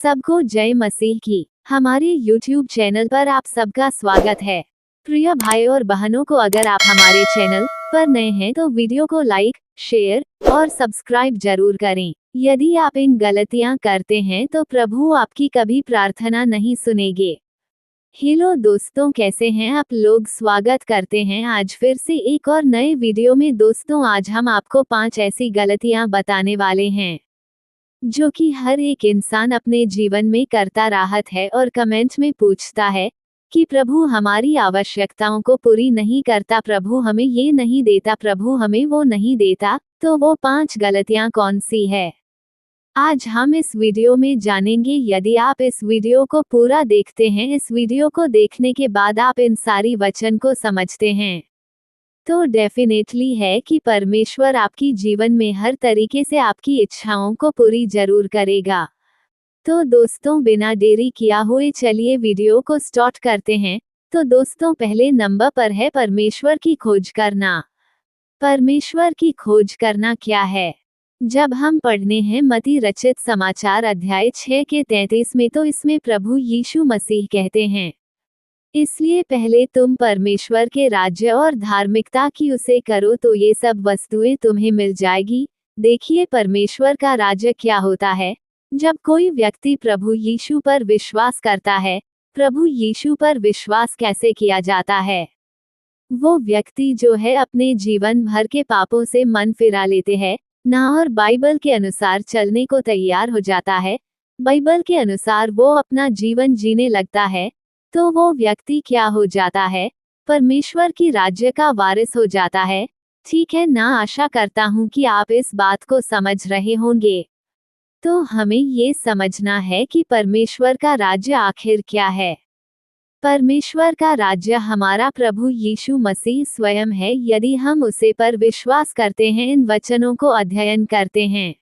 सबको जय मसीह की। हमारे YouTube चैनल पर आप सबका स्वागत है। प्रिय भाई और बहनों को, अगर आप हमारे चैनल पर नए हैं तो वीडियो को लाइक, शेयर और सब्सक्राइब जरूर करें। यदि आप इन गलतियां करते हैं तो प्रभु आपकी कभी प्रार्थना नहीं सुनेंगे। हेलो दोस्तों, कैसे हैं आप लोग? स्वागत करते हैं आज फिर से एक और नए वीडियो में। दोस्तों, आज हम आपको 5 ऐसी गलतियां बताने वाले हैं जो कि हर एक इंसान अपने जीवन में करता रहता है और कमेंट में पूछता है कि प्रभु हमारी आवश्यकताओं को पूरी नहीं करता, प्रभु हमें ये नहीं देता, प्रभु हमें वो नहीं देता। तो वो 5 गलतियां कौन सी है, आज हम इस वीडियो में जानेंगे। यदि आप इस वीडियो को पूरा देखते हैं, इस वीडियो को देखने के बाद आप इन सारी वचन को समझते हैं, तो डेफिनेटली है कि परमेश्वर आपकी जीवन में हर तरीके से आपकी इच्छाओं को पूरी जरूर करेगा। तो दोस्तों, बिना देरी किया हुए चलिए वीडियो को स्टार्ट करते हैं। तो दोस्तों, पहले नंबर पर है परमेश्वर की खोज करना। परमेश्वर की खोज करना क्या है? जब हम पढ़ने हैं मत्ती रचित समाचार अध्याय 6 के 33 में, तो इसमें प्रभु यीशु मसीह कहते हैं, इसलिए पहले तुम परमेश्वर के राज्य और धार्मिकता की उसे करो तो ये सब वस्तुएं तुम्हें मिल जाएगी। देखिए, परमेश्वर का राज्य क्या होता है। जब कोई व्यक्ति प्रभु यीशु पर विश्वास करता है, प्रभु यीशु पर विश्वास कैसे किया जाता है? वो व्यक्ति जो है अपने जीवन भर के पापों से मन फिरा लेते हैं ना, और बाइबल के अनुसार चलने को तैयार हो जाता है। बाइबल के अनुसार वो अपना जीवन जीने लगता है, तो वो व्यक्ति क्या हो जाता है? परमेश्वर की राज्य का वारिस हो जाता है। ठीक है ना? आशा करता हूँ कि आप इस बात को समझ रहे होंगे। तो हमें ये समझना है कि परमेश्वर का राज्य आखिर क्या है। परमेश्वर का राज्य हमारा प्रभु यीशु मसीह स्वयं है। यदि हम उसे पर विश्वास करते हैं, इन वचनों को अध्ययन करते हैं,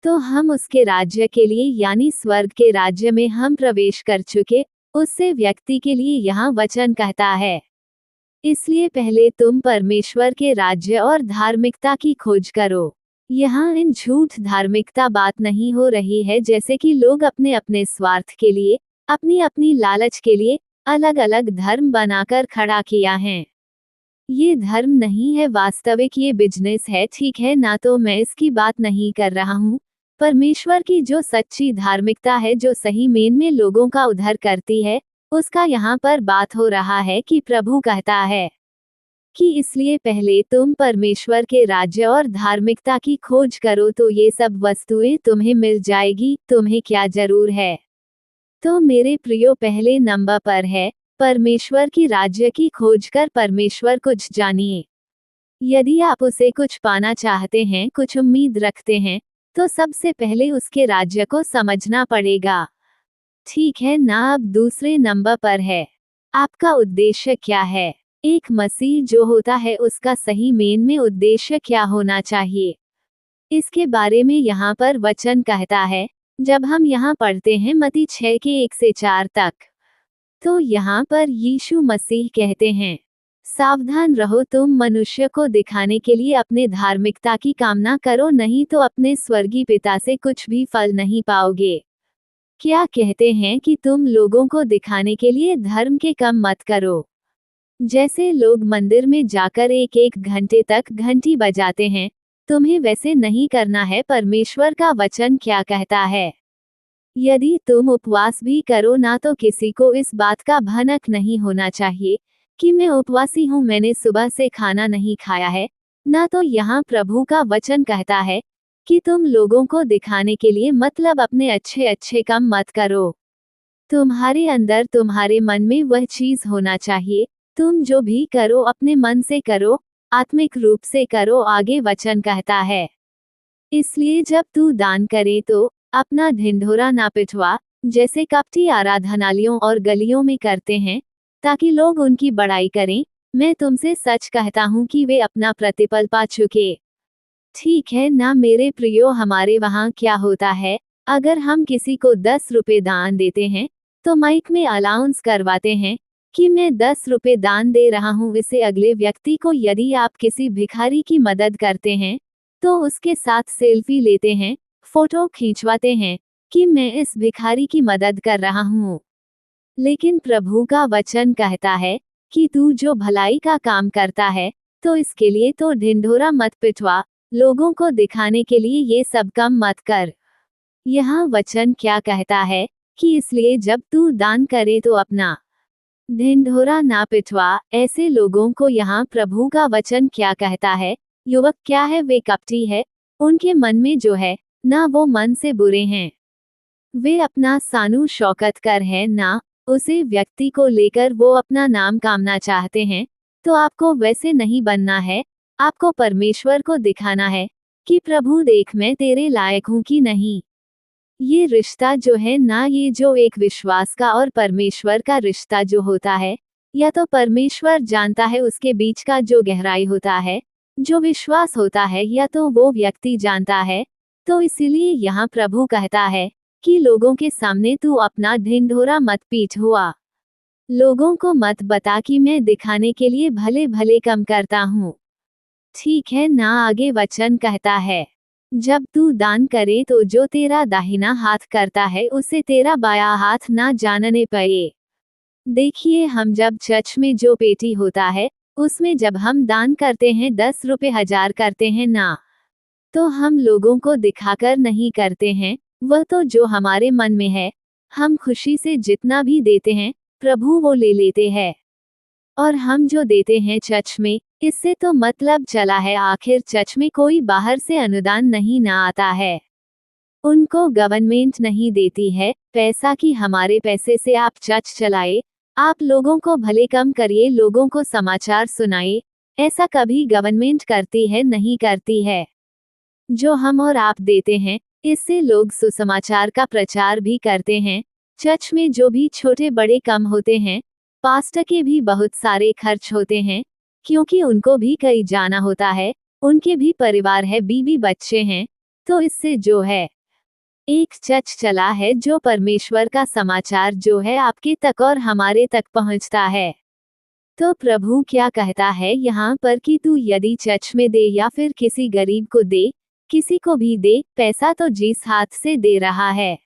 तो हम उसके राज्य के लिए यानी स्वर्ग के राज्य में हम प्रवेश कर चुके। उससे व्यक्ति के लिए यहाँ वचन कहता है, इसलिए पहले तुम परमेश्वर के राज्य और धार्मिकता की खोज करो। यहाँ इन झूठ धार्मिकता बात नहीं हो रही है, जैसे कि लोग अपने अपने स्वार्थ के लिए, अपनी अपनी लालच के लिए अलग अलग धर्म बनाकर खड़ा किया है। ये धर्म नहीं है, वास्तविक ये बिजनेस है। ठीक है ना? तो मैं इसकी बात नहीं कर रहा हूँ। परमेश्वर की जो सच्ची धार्मिकता है, जो सही में लोगों का उद्धार करती है, उसका यहाँ पर बात हो रहा है कि प्रभु कहता है कि इसलिए पहले तुम परमेश्वर के राज्य और धार्मिकता की खोज करो तो ये सब वस्तुएं तुम्हें मिल जाएगी। तुम्हें क्या जरूर है? तो मेरे प्रियो, पहले नंबर पर है परमेश्वर की राज्य की खोज कर परमेश्वर कुछ जानिए। यदि आप उसे कुछ पाना चाहते हैं, कुछ उम्मीद रखते हैं, तो सबसे पहले उसके राज्य को समझना पड़ेगा। ठीक है ना? अब दूसरे नंबर पर है, आपका उद्देश्य क्या है? एक मसीह जो होता है, उसका सही में उद्देश्य क्या होना चाहिए, इसके बारे में यहाँ पर वचन कहता है। जब हम यहाँ पढ़ते हैं मत्ती 6 के 1 से 4 तक, तो यहाँ पर यीशु मसीह कहते हैं, सावधान रहो, तुम मनुष्य को दिखाने के लिए अपने धार्मिकता की कामना करो, नहीं तो अपने स्वर्गीय पिता से कुछ भी फल नहीं पाओगे। क्या कहते हैं कि तुम लोगों को दिखाने के लिए धर्म के काम मत करो। जैसे लोग मंदिर में जाकर एक एक घंटे तक घंटी बजाते हैं, तुम्हें वैसे नहीं करना है। परमेश्वर का वचन क्या कहता है? यदि तुम उपवास भी करो ना, तो किसी को इस बात का भनक नहीं होना चाहिए कि मैं उपवासी हूँ, मैंने सुबह से खाना नहीं खाया है ना। तो यहाँ प्रभु का वचन कहता है कि तुम लोगों को दिखाने के लिए मतलब अपने अच्छे अच्छे काम मत करो। तुम्हारे अंदर, तुम्हारे मन में वह चीज होना चाहिए। तुम जो भी करो अपने मन से करो, आत्मिक रूप से करो। आगे वचन कहता है, इसलिए जब तू दान करे तो अपना ढिंढोरा ना पिटवा, जैसे कपटी आराधनालयों और गलियों में करते हैं, ताकि लोग उनकी बड़ाई करें। मैं तुमसे सच कहता हूँ कि वे अपना प्रतिफल पा चुके। ठीक है ना मेरे प्रियो? हमारे वहाँ क्या होता है, अगर हम किसी को 10 रुपए दान देते हैं, तो माइक में अनाउंस करवाते हैं कि मैं 10 रुपए दान दे रहा हूँ इसे अगले व्यक्ति को। यदि आप किसी भिखारी की मदद करते हैं, तो उसके साथ सेल्फी लेते हैं, फोटो खींचवाते हैं कि मैं इस भिखारी की मदद कर रहा हूँ। लेकिन प्रभु का वचन कहता है कि तू जो भलाई का काम करता है, तो इसके लिए तो ढिंढोरा मत पिटवा, लोगों को दिखाने के लिए ये सब कम मत कर। यहाँ वचन क्या कहता है कि इसलिए जब तू दान करे तो अपना ढिंढोरा ना पिटवा। ऐसे लोगों को यहाँ प्रभु का वचन क्या कहता है? युवक क्या है? वे कपटी है, उनके मन में जो है ना वो मन से बुरे हैं। वे अपना सानू शौकत कर है ना उसे व्यक्ति को लेकर वो अपना नाम कामना चाहते हैं। तो आपको वैसे नहीं बनना है, आपको परमेश्वर को दिखाना है कि प्रभु देख मैं तेरे लायक हूँ कि नहीं। ये रिश्ता जो है ना, ये जो एक विश्वास का और परमेश्वर का रिश्ता जो होता है, या तो परमेश्वर जानता है उसके बीच का जो गहराई होता है, जो विश्वास होता है, या तो वो व्यक्ति जानता है। तो इसीलिए यहाँ प्रभु कहता है कि लोगों के सामने तू अपना ढिंढोरा मत पीट हुआ। लोगों को मत बता कि मैं दिखाने के लिए भले भले कम करता हूँ। ठीक है ना। आगे वचन कहता है, जब तू दान करे तो जो तेरा दाहिना हाथ करता है उसे तेरा बाया हाथ ना जानने पाए। देखिए, हम जब चर्च में जो पेटी होता है, उसमें जब हम दान करते हैं 10 रुपए 1000 करते हैं ना, तो हम लोगों को दिखाकर नहीं करते हैं, वह तो जो हमारे मन में है। हम खुशी से जितना भी देते हैं, प्रभु वो ले लेते हैं। और हम जो देते हैं चर्च में, इससे तो मतलब चला है आखिर चर्च में कोई बाहर से अनुदान नहीं ना आता है। उनको गवर्नमेंट नहीं देती है पैसा कि हमारे पैसे से आप चर्च चलाए, आप लोगों को भले कम करिए, लोगों को समाचार सुनाए। ऐसा कभी गवर्नमेंट करती है? नहीं करती है। जो हम और आप देते हैं, इससे लोग सुसमाचार का प्रचार भी करते हैं। चर्च में जो भी छोटे बड़े कम होते हैं, पास्टर के भी बहुत सारे खर्च होते हैं, क्योंकि उनको भी कहीं जाना होता है, उनके भी परिवार है, बीवी बच्चे हैं। तो इससे जो है एक चर्च चला है, जो परमेश्वर का समाचार जो है आपके तक और हमारे तक पहुंचता है। तो प्रभु क्या कहता है यहाँ पर कि तू यदि चर्च में दे या फिर किसी गरीब को दे, किसी को भी दे, पैसा तो जिस हाथ से दे रहा है,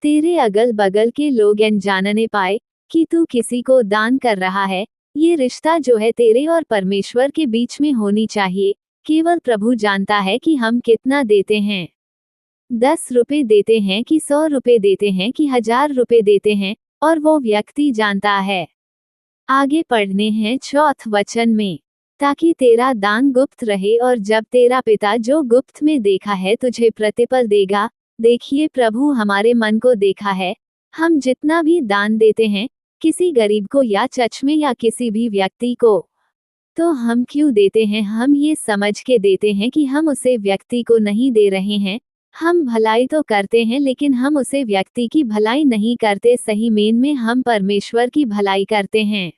तेरे अगल बगल के लोग जानने पाए कि तू किसी को दान कर रहा है। ये रिश्ता जो है तेरे और परमेश्वर के बीच में होनी चाहिए। केवल प्रभु जानता है कि हम कितना देते हैं, 10 रुपए देते हैं कि 100 रुपए देते हैं कि 1000 रुपए देते हैं, और वो व्यक्ति जानता है। आगे पढ़ने हैं 4 वचन में, ताकि तेरा दान गुप्त रहे और जब तेरा पिता जो गुप्त में देखा है तुझे प्रतिफल देगा। देखिए, प्रभु हमारे मन को देखा है। हम जितना भी दान देते हैं किसी गरीब को या चर्च में या किसी भी व्यक्ति को, तो हम क्यों देते हैं? हम ये समझ के देते हैं कि हम उसे व्यक्ति को नहीं दे रहे हैं। हम भलाई तो करते हैं, लेकिन हम उसे व्यक्ति की भलाई नहीं करते, सही मेन में हम परमेश्वर की भलाई करते हैं।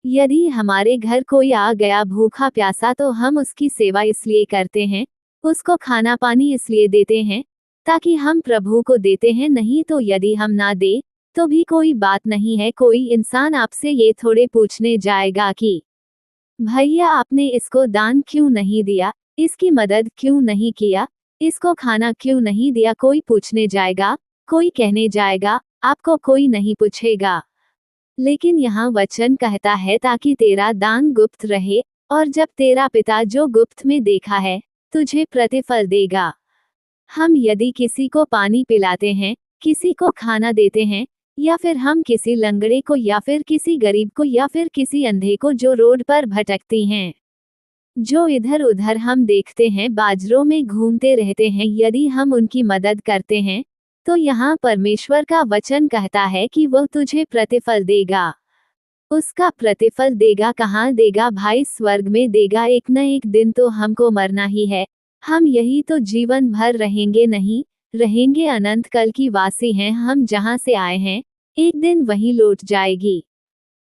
यदि हमारे घर कोई आ गया भूखा प्यासा, तो हम उसकी सेवा इसलिए करते हैं, उसको खाना पानी इसलिए देते हैं ताकि हम प्रभु को देते हैं। नहीं तो यदि हम ना दे तो भी कोई बात नहीं है। कोई इंसान आपसे ये थोड़े पूछने जाएगा कि भैया आपने इसको दान क्यों नहीं दिया, इसकी मदद क्यों नहीं किया, इसको खाना क्यों नहीं दिया। कोई पूछने जाएगा, कोई कहने जाएगा, आपको कोई नहीं पूछेगा। लेकिन यहाँ वचन कहता है ताकि तेरा दान गुप्त रहे, और जब तेरा पिता जो गुप्त में देखा है तुझे प्रतिफल देगा। हम यदि किसी को पानी पिलाते हैं, किसी को खाना देते हैं, या फिर हम किसी लंगड़े को या फिर किसी गरीब को या फिर किसी अंधे को जो रोड पर भटकती हैं, जो इधर उधर हम देखते हैं बाजारों में घूमते रहते हैं, यदि हम उनकी मदद करते हैं, तो यहाँ परमेश्वर का वचन कहता है कि वह तुझे प्रतिफल देगा। उसका प्रतिफल देगा कहाँ देगा भाई? स्वर्ग में देगा। एक न एक दिन तो हमको मरना ही है। हम यही तो जीवन भर रहेंगे नहीं, रहेंगे अनंत काल की वासी हैं हम। जहाँ से आए हैं एक दिन वहीं लौट जाएगी,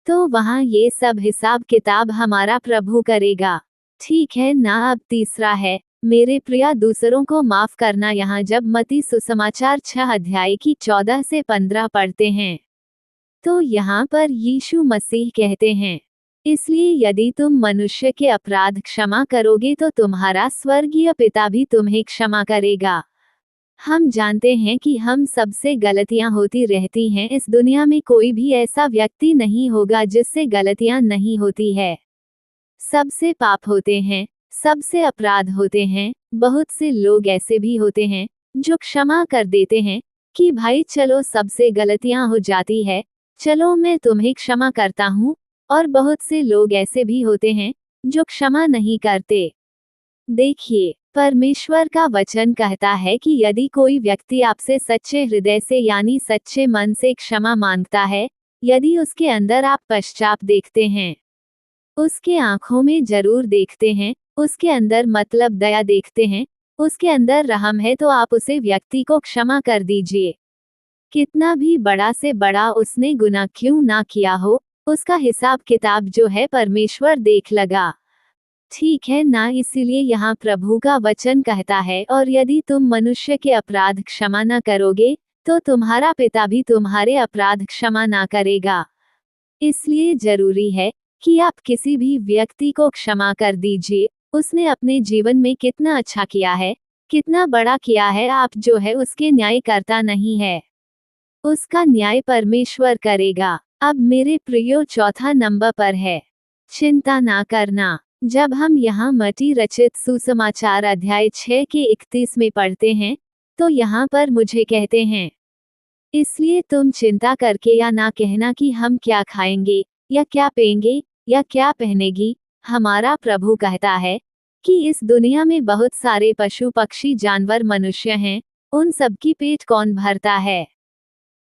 तो वहाँ ये सब हिसाब किताब हमारा प्रभु करेगा। ठीक है ना। अब तीसरा है, मेरे प्रिय दूसरों को माफ करना। यहाँ जब मत्ती सुसमाचार 6 अध्याय की 14 से 15 पढ़ते हैं, तो यहाँ पर यीशु मसीह कहते हैं, इसलिए यदि तुम मनुष्य के अपराध क्षमा करोगे तो तुम्हारा स्वर्गीय पिता भी तुम्हें क्षमा करेगा। हम जानते हैं कि हम सबसे गलतियां होती रहती हैं। इस दुनिया में कोई भी ऐसा व्यक्ति नहीं होगा जिससे गलतियां नहीं होती है। सबसे पाप होते हैं, सबसे अपराध होते हैं। बहुत से लोग ऐसे भी होते हैं जो क्षमा कर देते हैं कि भाई चलो सबसे गलतियां हो जाती है, चलो मैं तुम्हें क्षमा करता हूँ। और बहुत से लोग ऐसे भी होते हैं जो क्षमा नहीं करते। देखिए, परमेश्वर का वचन कहता है कि यदि कोई व्यक्ति आपसे सच्चे हृदय से यानी सच्चे मन से क्षमा मांगता है, यदि उसके अंदर आप पश्चाताप देखते हैं, उसके आंखों में जरूर देखते हैं, उसके अंदर मतलब दया देखते हैं, उसके अंदर रहम है, तो आप उसे व्यक्ति को क्षमा कर दीजिए। कितना भी बड़ा से बड़ा उसने गुनाह क्यों ना किया हो, उसका हिसाब किताब जो है परमेश्वर देख लगा। ठीक है ना? इसीलिए यहाँ प्रभु का वचन कहता है, और यदि तुम मनुष्य के अपराध क्षमा न करोगे, तो तुम्हारा पिता भी तुम्हारे अपराध क्षमा ना करेगा। इसलिए जरूरी है कि आप किसी भी व्यक्ति को क्षमा कर दीजिए। उसने अपने जीवन में कितना अच्छा किया है, कितना बड़ा किया है, आप जो है उसके न्यायकर्ता नहीं है, उसका न्याय परमेश्वर करेगा। अब मेरे प्रियो चौथा नंबर पर है, चिंता ना करना। जब हम यहाँ मती रचित सुसमाचार अध्याय 6 के 31 में पढ़ते हैं, तो यहाँ पर मुझे कहते हैं, इसलिए तुम चिंता करके या ना कहना कि हम क्या खाएंगे, या क्या पेंगे, या क्या पहनेगी। हमारा प्रभु कहता है कि इस दुनिया में बहुत सारे पशु पक्षी जानवर मनुष्य हैं, उन सबकी पेट कौन भरता है।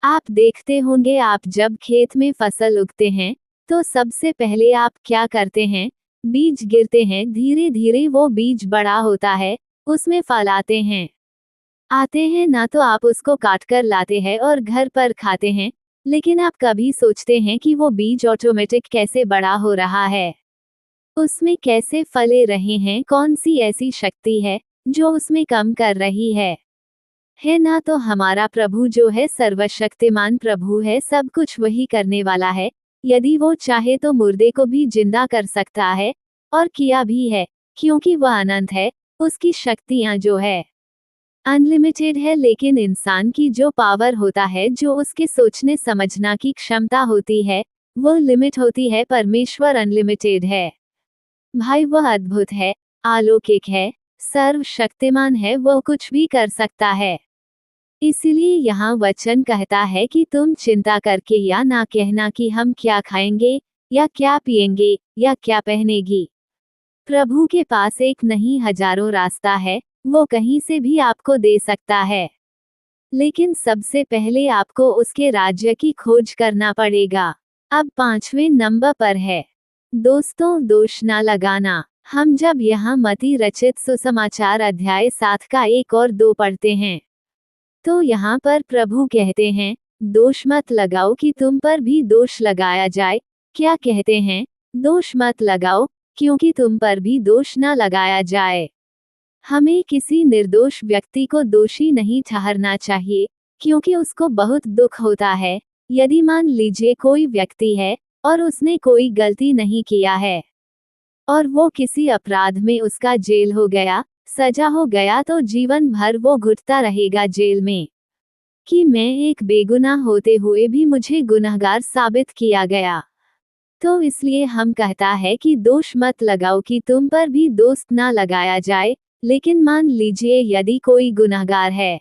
आप देखते होंगे, आप जब खेत में फसल उगते हैं तो सबसे पहले आप क्या करते हैं, बीज गिरते हैं, धीरे धीरे वो बीज बड़ा होता है, उसमें फल आते हैं ना, तो आप उसको काट कर लाते हैं और घर पर खाते हैं। लेकिन आप कभी सोचते हैं कि वो बीज ऑटोमेटिक कैसे बड़ा हो रहा है, उसमें कैसे फले रहे हैं, कौन सी ऐसी शक्ति है जो उसमें कम कर रही है ना? तो हमारा प्रभु जो है सर्वशक्तिमान प्रभु है, सब कुछ वही करने वाला है। यदि वो चाहे तो मुर्दे को भी जिंदा कर सकता है, और किया भी है, क्योंकि वह अनंत है। उसकी शक्तियां जो है अनलिमिटेड है, लेकिन इंसान की जो पावर होता है, जो उसके सोचने समझना की क्षमता होती है, वो लिमिट होती है। परमेश्वर अनलिमिटेड है भाई, वह अद्भुत है, अलौकिक है, सर्वशक्तिमान है, वह कुछ भी कर सकता है। इसीलिए यहाँ वचन कहता है कि तुम चिंता करके या ना कहना कि हम क्या खाएंगे, या क्या पिएंगे, या क्या पहनेगी। प्रभु के पास एक नहीं हजारों रास्ता है, वो कहीं से भी आपको दे सकता है। लेकिन सबसे पहले आपको उसके राज्य की खोज करना पड़ेगा। अब 5वें नंबर पर है, दोस्तों दोष ना लगाना। हम जब यहाँ मती रचित सुसमाचार अध्याय 7 का 1 और 2 पढ़ते हैं, तो यहाँ पर प्रभु कहते हैं, दोष मत लगाओ कि तुम पर भी दोष लगाया जाए। क्या कहते हैं? दोष मत लगाओ क्योंकि तुम पर भी दोष ना लगाया जाए। हमें किसी निर्दोष व्यक्ति को दोषी नहीं ठहरना चाहिए, क्योंकि उसको बहुत दुख होता है। यदि मान लीजिए कोई व्यक्ति है और उसने कोई गलती नहीं किया है, और वो किसी अपराध में उसका जेल हो गया, सजा हो गया, तो जीवन भर वो घुटता रहेगा जेल में कि मैं एक बेगुनाह होते हुए भी मुझे गुनहगार साबित किया गया। तो इसलिए हम कहता है कि दोष मत लगाओ कि तुम पर भी दोस्त ना लगाया जाए। लेकिन मान लीजिए यदि कोई गुनहगार है,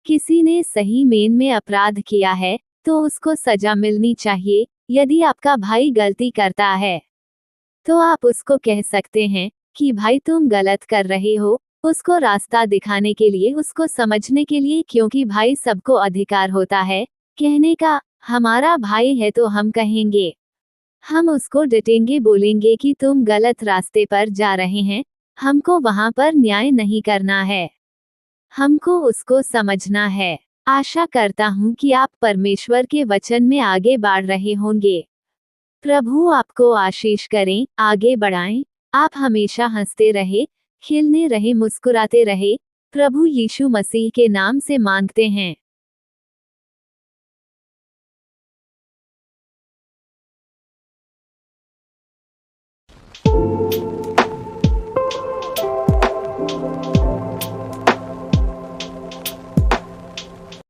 किसी ने सही में अपराध किया है, तो उसको सजा मिलनी चाहिए। यदि आपका भाई गलती करता है, तो आप उसको कह सकते हैं कि भाई तुम गलत कर रहे हो, उसको रास्ता दिखाने के लिए, उसको समझने के लिए, क्योंकि भाई सबको अधिकार होता है कहने का। हमारा भाई है तो हम कहेंगे, हम उसको डटेंगे, बोलेंगे कि तुम गलत रास्ते पर जा रहे हैं। हमको वहां पर न्याय नहीं करना है, हमको उसको समझना है। आशा करता हूँ कि आप परमेश्वर के वचन में आगे बढ़ रहे होंगे। प्रभु आपको आशीष करें, आगे बढ़ाएं। आप हमेशा हंसते रहे, खिलने रहे, मुस्कुराते रहे। प्रभु यीशु मसीह के नाम से मांगते हैं।